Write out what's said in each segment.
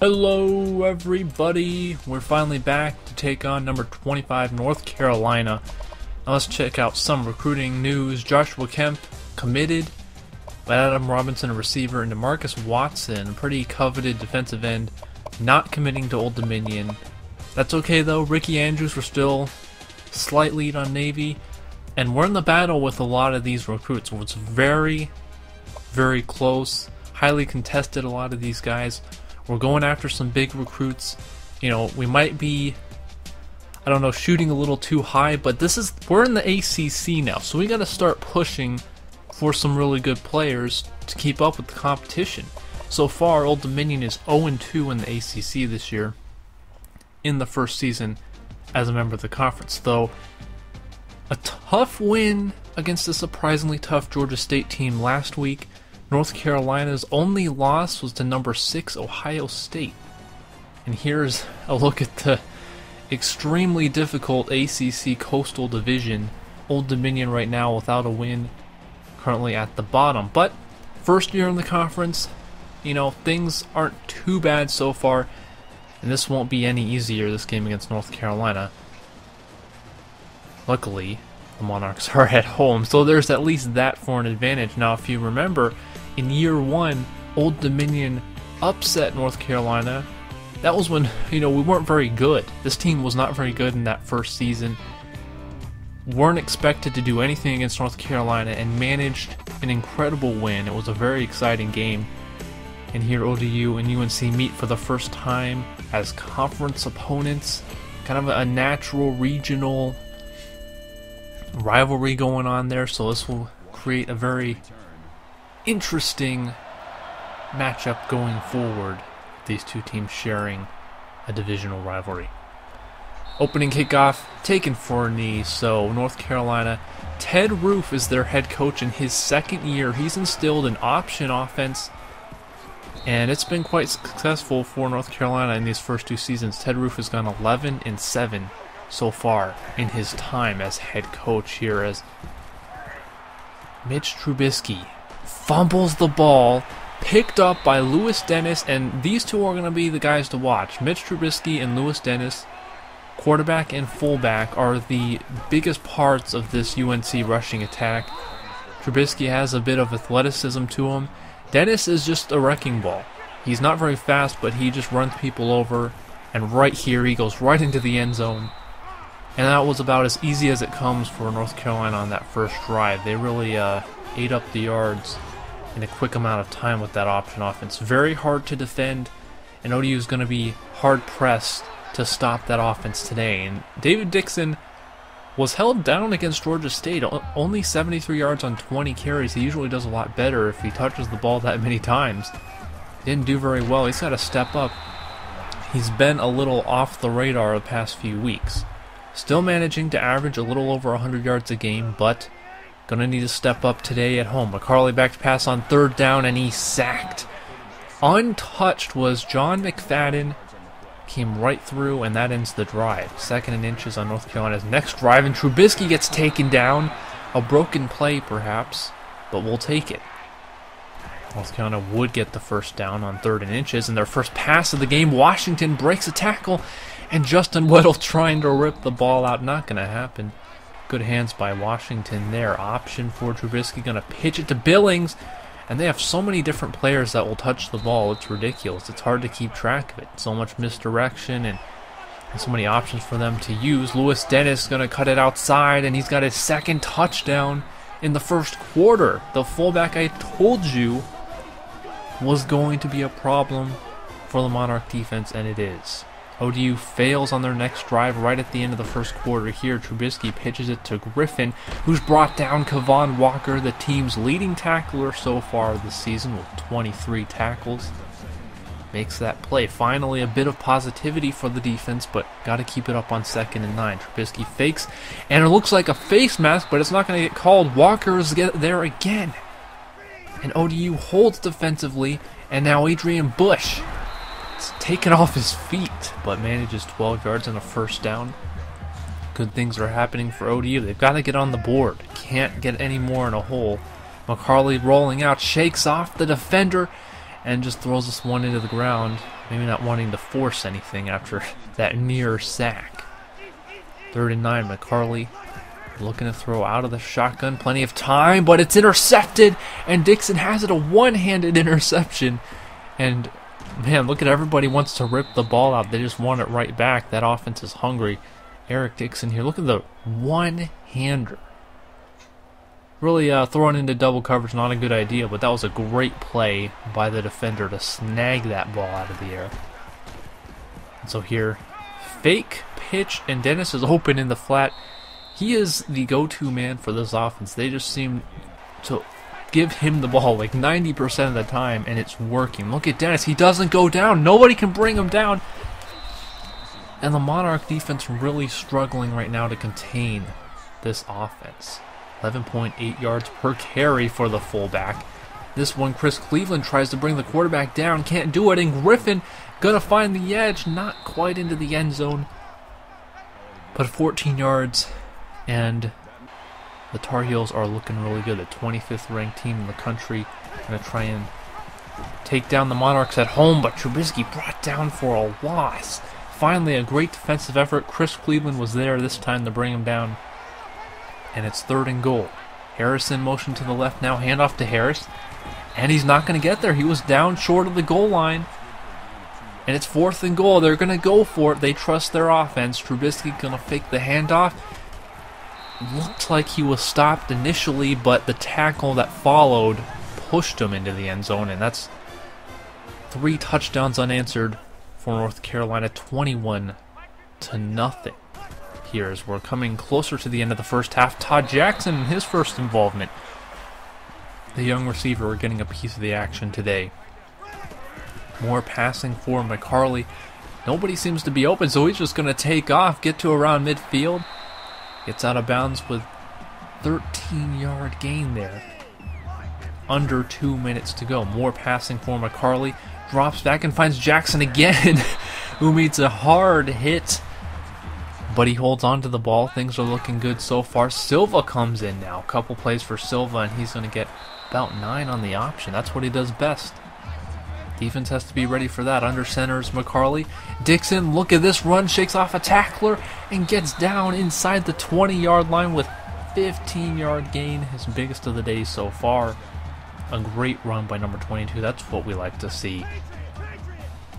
Hello everybody, we're finally back to take on number 25 North Carolina. Now let's check out some recruiting news. Joshua Kemp committed, Adam Robinson a receiver, and DeMarcus Watson, a pretty coveted defensive end, not committing to Old Dominion. That's okay though. Ricky Andrews, we're still slight lead on Navy, and we're in the battle with a lot of these recruits. It's very close, highly contested, a lot of these guys. We're going after some big recruits. You know, we might be, I don't know, shooting a little too high, but we're in the ACC now, so we got to start pushing for some really good players to keep up with the competition. So far, Old Dominion is 0-2 in the ACC this year in the first season as a member of the conference, though a tough win against a surprisingly tough Georgia State team last week. North Carolina's only loss was to number 6 Ohio State. And here's a look at the extremely difficult ACC Coastal Division. Old Dominion right now without a win, currently at the bottom. But first year in the conference, you know, things aren't too bad so far. And this won't be any easier, this game against North Carolina. Luckily, the Monarchs are at home, so there's at least that for an advantage. Now, if you remember, in year one, Old Dominion upset North Carolina. That was when, you know, we weren't very good. This team was not very good in that first season. Weren't expected to do anything against North Carolina and managed an incredible win. It was a very exciting game. And here ODU and UNC meet for the first time as conference opponents. Kind of a natural regional rivalry going on there, so this will create a very interesting matchup going forward, these two teams sharing a divisional rivalry. Opening kickoff taken for a knee, so North Carolina, Ted Roof is their head coach in his second year. He's instilled an option offense, and it's been quite successful for North Carolina in these first two seasons. Ted Roof has gone 11-7 so far in his time as head coach here, as Mitch Trubisky fumbles the ball, picked up by Lewis Dennis, and these two are going to be the guys to watch. Mitch Trubisky and Lewis Dennis, quarterback and fullback, are the biggest parts of this UNC rushing attack. Trubisky has a bit of athleticism to him. Dennis is just a wrecking ball. He's not very fast, but he just runs people over, and right here he goes right into the end zone. And that was about as easy as it comes for North Carolina on that first drive. They really ate up the yards in a quick amount of time with that option offense. Very hard to defend, and ODU is going to be hard-pressed to stop that offense today. And David Dixon was held down against Georgia State, only 73 yards on 20 carries. He usually does a lot better if he touches the ball that many times. Didn't do very well. He's got to step up. He's been a little off the radar the past few weeks. Still managing to average a little over 100 yards a game, but gonna need to step up today at home. McCarley back to pass on third down, and he's sacked. Untouched was John McFadden. Came right through, and that ends the drive. 2nd and inches on North Carolina's next drive, and Trubisky gets taken down. A broken play, perhaps, but we'll take it. North Carolina would get the first down on 3rd and inches, and their first pass of the game. Washington breaks a tackle, and Justin Weddle trying to rip the ball out. Not going to happen. Good hands by Washington there. Option for Trubisky. Going to pitch it to Billings. And they have so many different players that will touch the ball. It's ridiculous. It's hard to keep track of it. So much misdirection and so many options for them to use. Lewis Dennis going to cut it outside, and he's got his second touchdown in the first quarter. The fullback I told you was going to be a problem for the Monarch defense, and it is. ODU fails on their next drive right at the end of the first quarter here. Trubisky pitches it to Griffin, who's brought down Kavon Walker, the team's leading tackler so far this season with 23 tackles. Makes that play. Finally, a bit of positivity for the defense, but got to keep it up on 2nd and 9. Trubisky fakes, and it looks like a face mask, but it's not going to get called. Walker's there again. And ODU holds defensively, and now Adrian Bush taken off his feet, but manages 12 yards and a first down. Good things are happening for ODU. They've got to get on the board. Can't get any more in a hole. McCarley rolling out, shakes off the defender, and just throws this one into the ground, maybe not wanting to force anything after that near sack. 3rd and 9, McCarley looking to throw out of the shotgun, plenty of time, but it's intercepted, and Dixon has it, a one-handed interception. And man, look at everybody wants to rip the ball out. They just want it right back. That offense is hungry. Eric Dixon here, look at the one-hander. Really throwing into double coverage, not a good idea, but that was a great play by the defender to snag that ball out of the air. And so here, fake pitch, and Dennis is open in the flat. He is the go-to man for this offense. They just seem to give him the ball like 90% of the time, and it's working. Look at Dennis. He doesn't go down. Nobody can bring him down. And the Monarch defense really struggling right now to contain this offense. 11.8 yards per carry for the fullback. This one, Chris Cleveland tries to bring the quarterback down. Can't do it, and Griffin gonna find the edge. Not quite into the end zone, but 14 yards. And the Tar Heels are looking really good. The 25th ranked team in the country. Going to try and take down the Monarchs at home, but Trubisky brought down for a loss. Finally, a great defensive effort. Chris Cleveland was there this time to bring him down. And it's 3rd and goal. Harrison motion to the left now. Handoff to Harris. And he's not going to get there. He was down short of the goal line. And it's 4th and goal. They're going to go for it. They trust their offense. Trubisky going to fake the handoff. Looked like he was stopped initially, but the tackle that followed pushed him into the end zone, and that's 3 touchdowns unanswered for North Carolina, 21-0 here as we're coming closer to the end of the first half. Todd Jackson, his first involvement. The young receiver getting a piece of the action today. More passing for McCarley. Nobody seems to be open, so he's just going to take off, get to around midfield. Gets out of bounds with 13-yard gain there. Under 2 minutes to go. More passing for McCarley. Drops back and finds Jackson again, who meets a hard hit. But he holds on to the ball. Things are looking good so far. Silva comes in now. A couple plays for Silva, and he's going to get about 9 on the option. That's what he does best. Defense has to be ready for that. Under center is McCarley. Dixon, look at this run, shakes off a tackler and gets down inside the 20-yard line with 15-yard gain, his biggest of the day so far. A great run by number 22. That's what we like to see.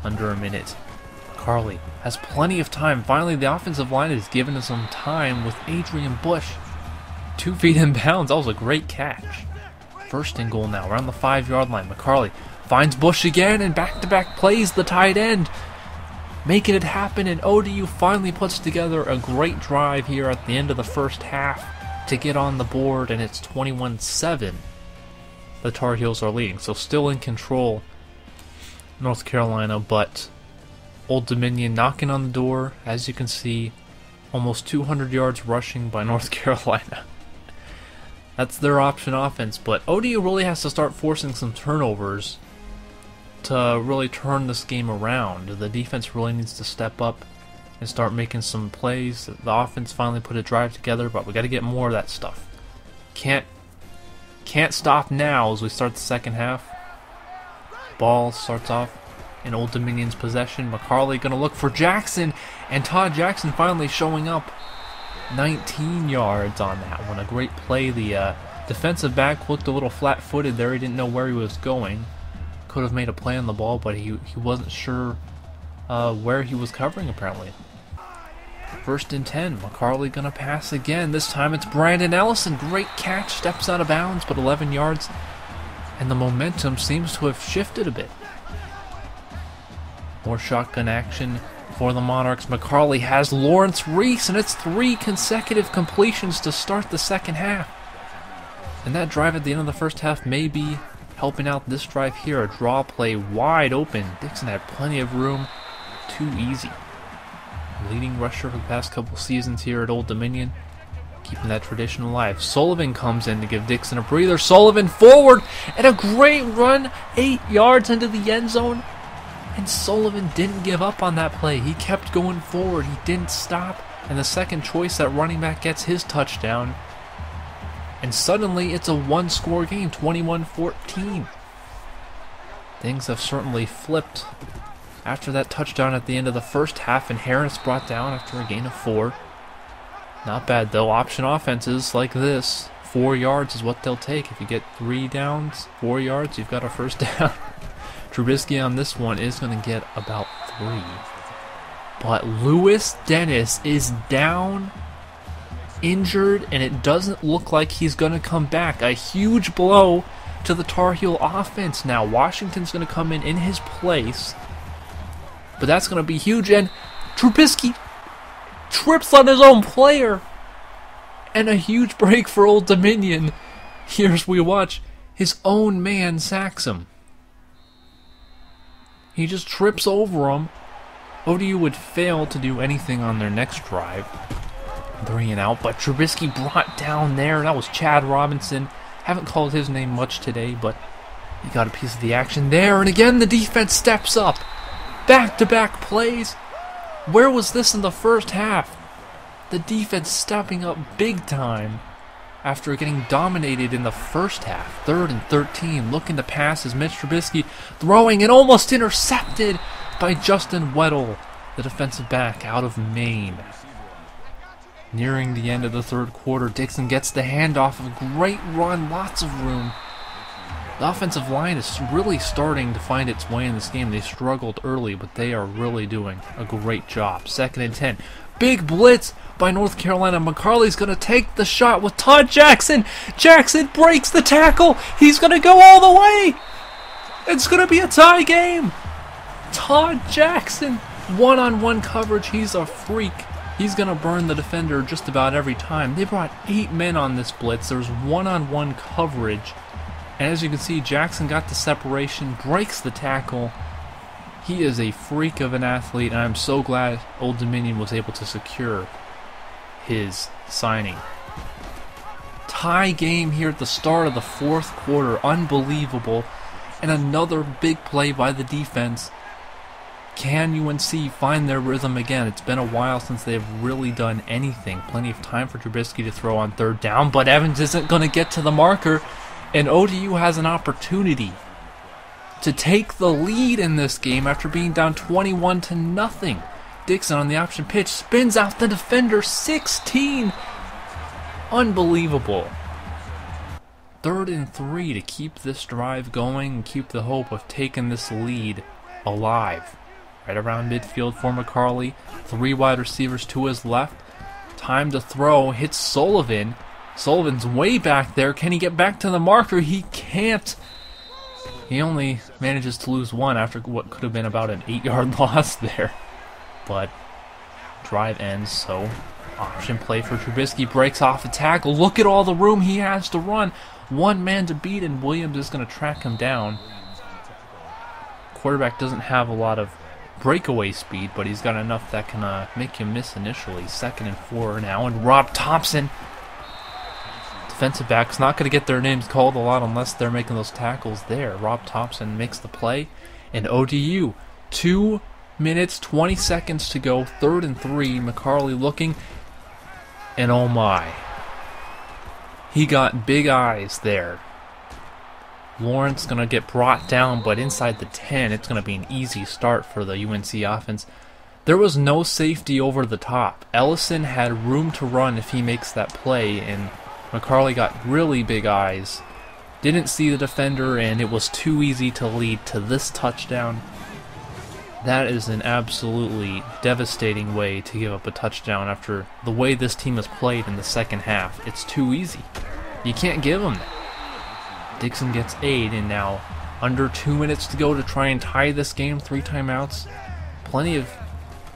Under a minute. McCarley has plenty of time. Finally, the offensive line is given us some time with Adrian Bush. 2 feet in bounds. That was a great catch. 1st and goal now, around the 5-yard line. McCarley finds Bush again, and back-to-back plays the tight end, making it happen, and ODU finally puts together a great drive here at the end of the first half to get on the board, and it's 21-7. The Tar Heels are leading, so still in control, North Carolina, but Old Dominion knocking on the door. As you can see, almost 200 yards rushing by North Carolina. That's their option offense, but ODU really has to start forcing some turnovers to really turn this game around. The defense really needs to step up and start making some plays. The offense finally put a drive together, but we got to get more of that stuff. Can't stop now as we start the second half. Ball starts off in Old Dominion's possession. McCarley going to look for Jackson, and Todd Jackson finally showing up. 19 yards on that one. A great play. The defensive back looked a little flat-footed there. He didn't know where he was going. Could have made a play on the ball, but he wasn't sure where he was covering, apparently. 1st and 10. McCarley going to pass again. This time it's Brandon Ellison. Great catch. Steps out of bounds, but 11 yards. And the momentum seems to have shifted a bit. More shotgun action for the Monarchs. McCarley has Lawrence Reese, and it's 3 consecutive completions to start the second half. And that drive at the end of the first half may be helping out this drive here. A draw play wide open. Dixon had plenty of room. Too easy. Leading rusher for the past couple seasons here at Old Dominion. Keeping that tradition alive. Sullivan comes in to give Dixon a breather. Sullivan forward, and a great run. 8 yards into the end zone. And Sullivan didn't give up on that play. He kept going forward. He didn't stop. And the second choice, that running back, gets his touchdown. And suddenly it's a one-score game, 21-14. things have certainly flipped after that touchdown at the end of the first half, and Harris brought down after a gain of 4. Not bad though. Option offenses like this, 4 yards is what they'll take. If you get 3 downs, 4 yards, you've got a first down. Trubisky on this one is going to get about 3. But Lewis Dennis is down, injured, and it doesn't look like he's going to come back. A huge blow to the Tar Heel offense now. Washington's going to come in his place, but that's going to be huge, and Trubisky trips on his own player, and a huge break for Old Dominion. Here's we watch his own man sacks him. He just trips over him. ODU would fail to do anything on their next drive. 3 and out, but Trubisky brought down there. That was Chad Robinson. Haven't called his name much today, but he got a piece of the action there. And again, the defense steps up. Back-to-back plays. Where was this in the first half? The defense stepping up big time after getting dominated in the first half. 3rd and 13, looking to pass as Mitch Trubisky throwing and almost intercepted by Justin Weddle, the defensive back out of Maine. Nearing the end of the 3rd quarter, Dixon gets the handoff. A great run, lots of room. The offensive line is really starting to find its way in this game. They struggled early, but they are really doing a great job. 2nd and 10. Big blitz by North Carolina. McCarley's going to take the shot with Todd Jackson. Jackson breaks the tackle. He's going to go all the way. It's going to be a tie game. Todd Jackson, one-on-one coverage. He's a freak. He's going to burn the defender just about every time. They brought 8 men on this blitz. There's one-on-one coverage. And as you can see, Jackson got the separation, breaks the tackle. He is a freak of an athlete, and I'm so glad Old Dominion was able to secure his signing. Tie game here at the start of the 4th quarter. Unbelievable. And another big play by the defense. Can UNC find their rhythm again? It's been a while since they've really done anything. Plenty of time for Trubisky to throw on 3rd down, but Evans isn't going to get to the marker, and ODU has an opportunity to take the lead in this game after being down 21-0. Dixon on the option pitch spins out the defender. 16. Unbelievable. 3rd and 3 to keep this drive going and keep the hope of taking this lead alive. Right around midfield for McCarley. 3 wide receivers to his left. Time to throw. Hits Sullivan. Sullivan's way back there. Can he get back to the marker? He can't. He only manages to lose 1 after what could have been about an 8-yard loss there. But drive ends, so option play for Trubisky. Breaks off a tackle. Look at all the room he has to run. 1 man to beat, and Williams is going to track him down. Quarterback doesn't have a lot of breakaway speed, but he's got enough that can make him miss initially. 2nd and 4 now, and Rob Thompson, defensive backs, not going to get their names called a lot unless they're making those tackles there. Rob Thompson makes the play, and ODU, 2 minutes, 20 seconds to go, 3rd and 3. McCarley looking, and oh my. He got big eyes there. Lawrence going to get brought down, but inside the 10, it's going to be an easy start for the UNC offense. There was no safety over the top. Ellison had room to run if he makes that play, and McCarley got really big eyes. Didn't see the defender, and it was too easy to lead to this touchdown. That is an absolutely devastating way to give up a touchdown after the way this team has played in the second half. It's too easy. You can't give them that. Dixon gets 8, and now under 2 minutes to go to try and tie this game. 3 timeouts. Plenty of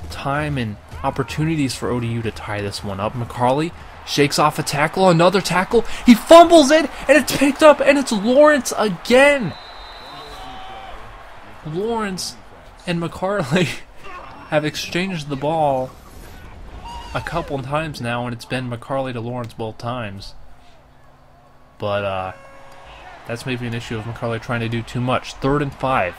time and opportunities for ODU to tie this one up. McCarley shakes off a tackle, another tackle. He fumbles it, and it's picked up, and it's Lawrence again. Lawrence and McCarley have exchanged the ball a couple times now, and it's been McCarley to Lawrence both times. But that's maybe an issue of McCarley trying to do too much. 3rd and 5.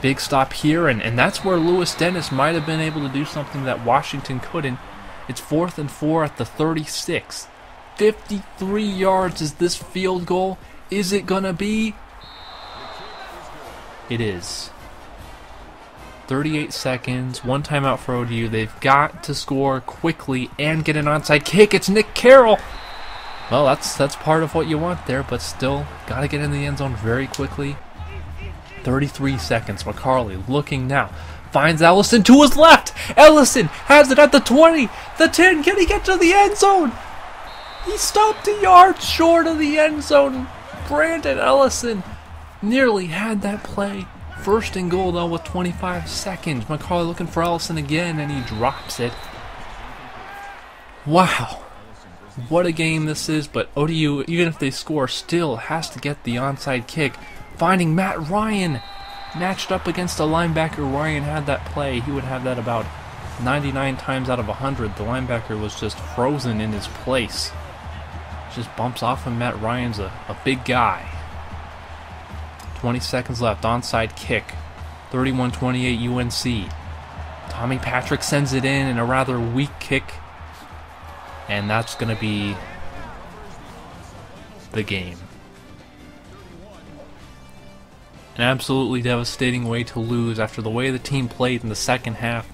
Big stop here, and that's where Lewis Dennis might have been able to do something that Washington couldn't. It's 4th and 4 at the 36. 53 yards is this field goal. Is it going to be? it is. 38 seconds, one timeout for ODU. They've got to score quickly and get an onside kick. It's Nick Carroll. Well, that's part of what you want there, but still, got to get in the end zone very quickly. 33 seconds. McCarley looking now. Finds Ellison to his left. Ellison has it at the 20, the 10. Can he get to the end zone? He stopped a yard short of the end zone. Brandon Ellison nearly had that play. First and goal, though, with 25 seconds. McCarley looking for Ellison again, and he drops it. Wow. What a game this is, but ODU, even if they score, still has to get the onside kick. Finding Matt Ryan matched up against a linebacker. Ryan had that play. He would have that about 99 times out of 100. The linebacker was just frozen in his place. Just bumps off him. Matt Ryan's a big guy. 20 seconds left. Onside kick. 31-28 UNC. Tommy Patrick sends it in a rather weak kick. And that's going to be the game. An absolutely devastating way to lose after the way the team played in the second half.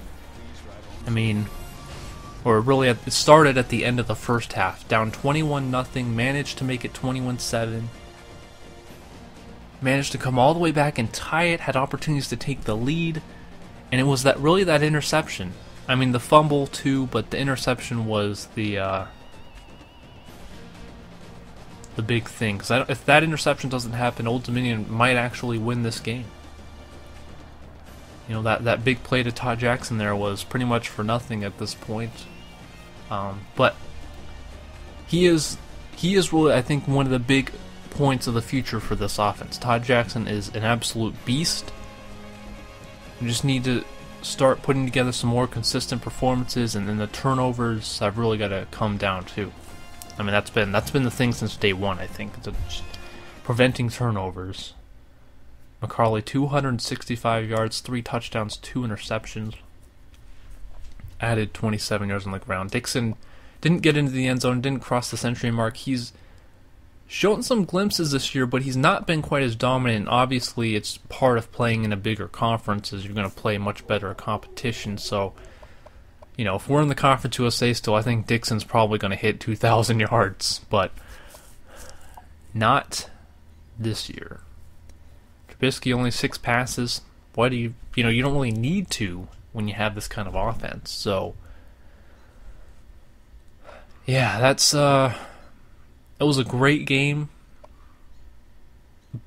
I mean, or really it started at the end of the first half. Down 21-0, managed to make it 21-7. Managed to come all the way back and tie it, had opportunities to take the lead, and it was that interception. I mean, the fumble too, but the interception was the big thing. Because if that interception doesn't happen, Old Dominion might actually win this game. You know, that big play to Todd Jackson there was pretty much for nothing at this point. But he is really, I think, one of the big points of the future for this offense. Todd Jackson is an absolute beast. You just need to start putting together some more consistent performances, and then the turnovers have really got to come down too. I mean, that's been the thing since day one, I think. Just preventing turnovers. McCarley, 265 yards, 3 touchdowns, 2 interceptions. Added 27 yards on the ground. Dixon didn't get into the end zone, didn't cross the century mark. He's shown some glimpses this year, but he's not been quite as dominant. Obviously, it's part of playing in a bigger conference, as you're going to play much better competition. So, you know, if we're in the Conference USA still, I think Dixon's probably going to hit 2,000 yards, but not this year. Trubisky only 6 passes. Why do you don't really need to when you have this kind of offense. So, yeah, it was a great game,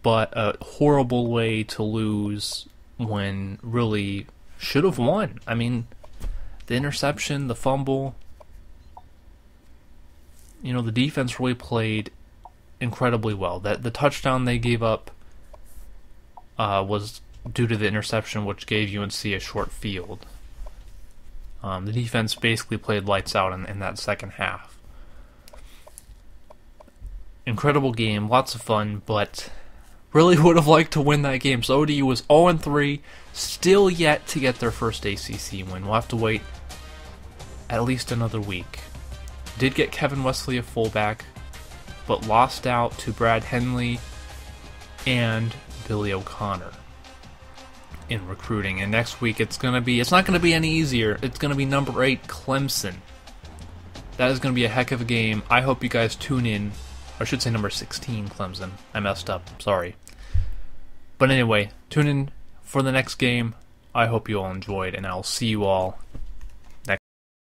but a horrible way to lose when really should have won. I mean, the interception, the fumble, you know, the defense really played incredibly well. The touchdown they gave up was due to the interception, which gave UNC a short field. The defense basically played lights out in that second half. Incredible game, lots of fun, but really would have liked to win that game. So ODU was 0-3, still yet to get their first ACC win. We'll have to wait at least another week. Did get Kevin Wesley a fullback, but lost out to Brad Henley and Billy O'Connor in recruiting. And next week it's not gonna be any easier. It's gonna be number 8 Clemson. That is gonna be a heck of a game. I hope you guys tune in. I should say number 16 Clemson. I messed up. Sorry. But anyway, tune in for the next game. I hope you all enjoyed, and I'll see you all